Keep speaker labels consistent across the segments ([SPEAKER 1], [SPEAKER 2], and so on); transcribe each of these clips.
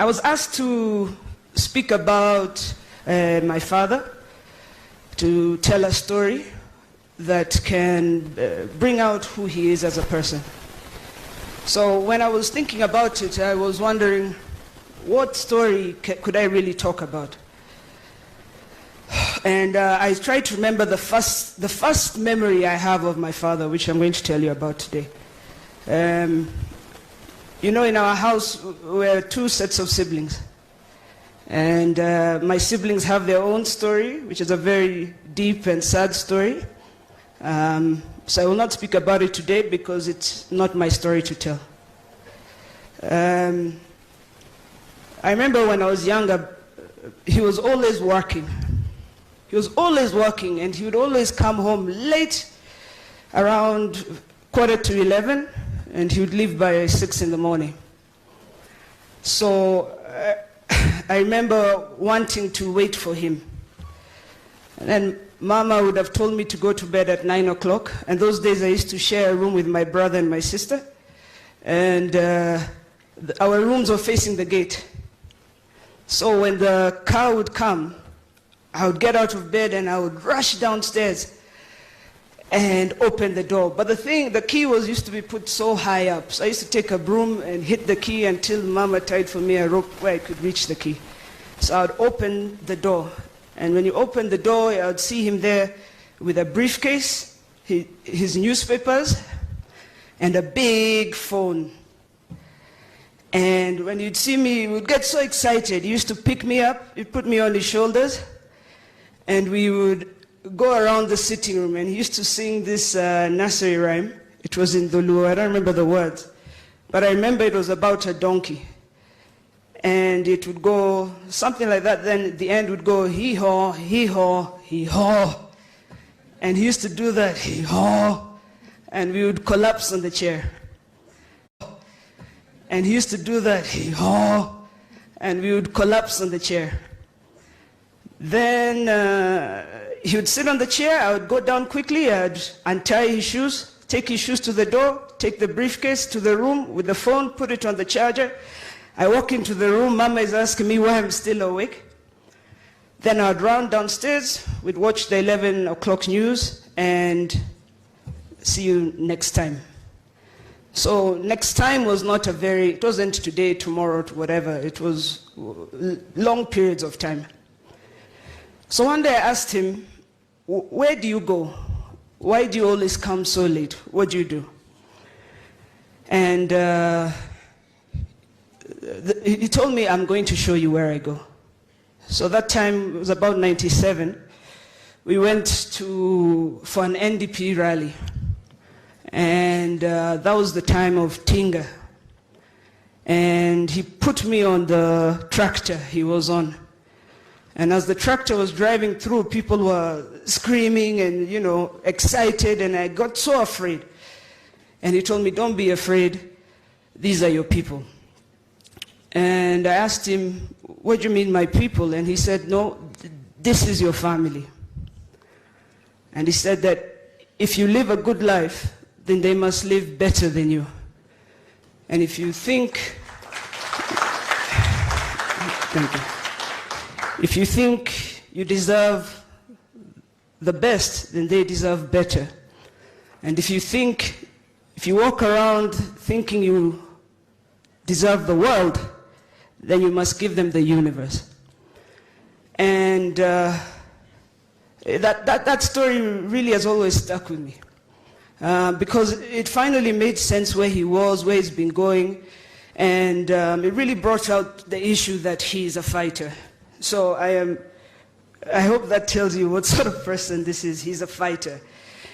[SPEAKER 1] I was asked to speak about my father, to tell a story that can bring out who he is as a person. So when I was thinking about it, I was wondering, what story could I really talk about? And I tried to remember the first memory I have of my father, which I'm going to tell you about today. You know, in our house, we're two sets of siblings. And my siblings have their own story, which is a very deep and sad story. So I will not speak about it today because it's not my story to tell. I remember when I was younger, he was always working. He was always working, and he would always come home late, around 11:15, and he would leave by 6 in the morning. So I remember wanting to wait for him. And then Mama would have told me to go to bed at 9 o'clock. And those days I used to share a room with my brother and my sister. And our rooms were facing the gate. So when the car would come, I would get out of bed and I would rush downstairs and open the door. But the key used to be put so high up. So I used to take a broom and hit the key until Mama tied for me a rope where I could reach the key. So I would open the door. And when you open the door, I would see him there with a briefcase, his newspapers, and a big phone. And when you'd see me, he would get so excited. He used to pick me up, he'd put me on his shoulders, and we would go around the sitting room. And he used to sing this nursery rhyme. It was in Dulu, I don't remember the words. But I remember it was about a donkey. And it would go something like that. Then at the end would go, hee-haw, hee-haw, hee-haw. And he used to do that, hee-haw. And we would collapse on the chair. And he used to do that, hee-haw. And we would collapse on the chair. Then he would sit on the chair. I would go down quickly. I'd untie his shoes, take his shoes to the door, take the briefcase to the room with the phone, put it on the charger. I walk into the room. Mama is asking me why I'm still awake. Then I'd run downstairs. We'd watch the 11 o'clock news and see you next time. So next time was it wasn't today, tomorrow, whatever. It was long periods of time. So one day I asked him, where do you go? Why do you always come so late? What do you do? And he told me, I'm going to show you where I go. So that time, it was about 97, we went for an NDP rally. And that was the time of Tinga. And he put me on the tractor he was on. And as the tractor was driving through, people were screaming and, excited, and I got so afraid. And he told me, don't be afraid, these are your people. And I asked him, what do you mean, my people? And he said, no, this is your family. And he said that if you live a good life, then they must live better than you. And if you think, thank you. If you think you deserve the best, then they deserve better. And if you walk around thinking you deserve the world, then you must give them the universe. And that story really has always stuck with me. Because it finally made sense where he was, where he's been going, and it really brought out the issue that he's a fighter. So I hope that tells you what sort of person this is. He's a fighter.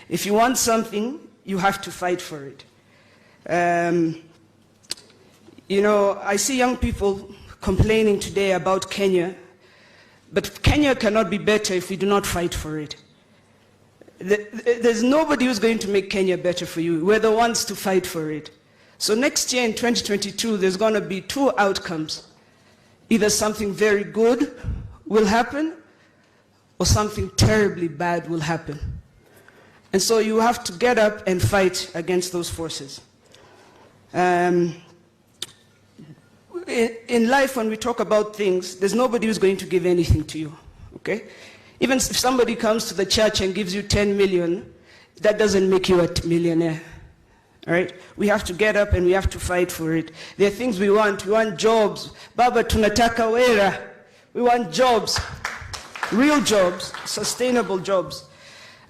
[SPEAKER 1] If you want something, you have to fight for it. I see young people complaining today about Kenya, but Kenya cannot be better if we do not fight for it. There's nobody who's going to make Kenya better for you. We're the ones to fight for it. So next year in 2022, there's going to be two outcomes. Either something very good will happen, or something terribly bad will happen. And so you have to get up and fight against those forces. in life, when we talk about things, there's nobody who's going to give anything to you, okay? Even if somebody comes to the church and gives you 10 million, that doesn't make you a millionaire, all right? We have to get up and we have to fight for it. There are things we want. We want jobs. Baba, tunataka wera. We want jobs, real jobs, sustainable jobs.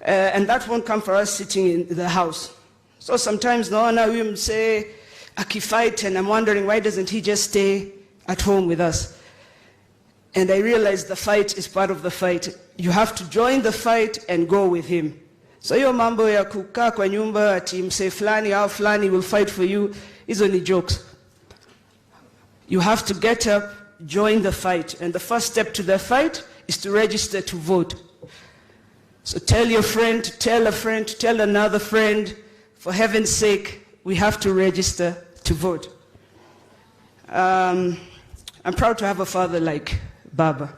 [SPEAKER 1] And that won't come for us sitting in the house. So sometimes naona huyu msee akifight, and I'm wondering, why doesn't he just stay at home with us? And I realized the fight is part of the fight. You have to join the fight and go with him. So hiyo mambo ya kukaa kwa nyumba ati msee fulani au fulani will fight for you, hizo ni jokes. You have to get up, join the fight. And the first step to the fight is to register to vote. So tell your friend, tell a friend, tell another friend, for heaven's sake, we have to register to vote. I'm proud to have a father like Baba.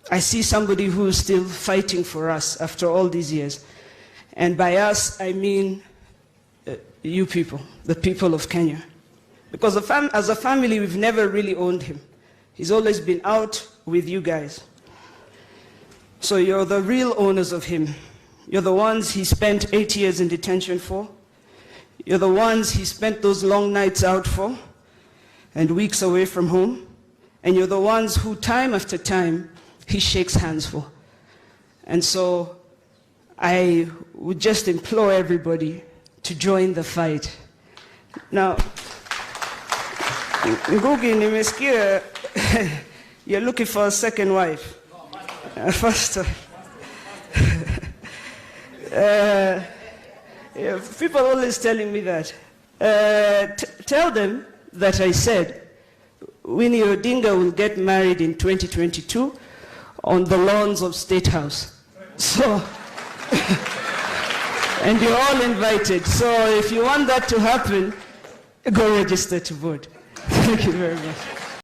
[SPEAKER 1] I see somebody who is still fighting for us after all these years. And by us, I mean you people, the people of Kenya. Because as a family, we've never really owned him. He's always been out with you guys. So you're the real owners of him. You're the ones he spent 8 years in detention for. You're the ones he spent those long nights out for and weeks away from home. And you're the ones who time after time he shakes hands for. And so I would just implore everybody to join the fight. Now, Ngugi, nimesikia you're looking for a second wife. First, people are always telling me that. Tell them that I said Winnie Odinga will get married in 2022 on the lawns of State House. So, and you're all invited. So if you want that to happen, go register to vote. Thank you very much.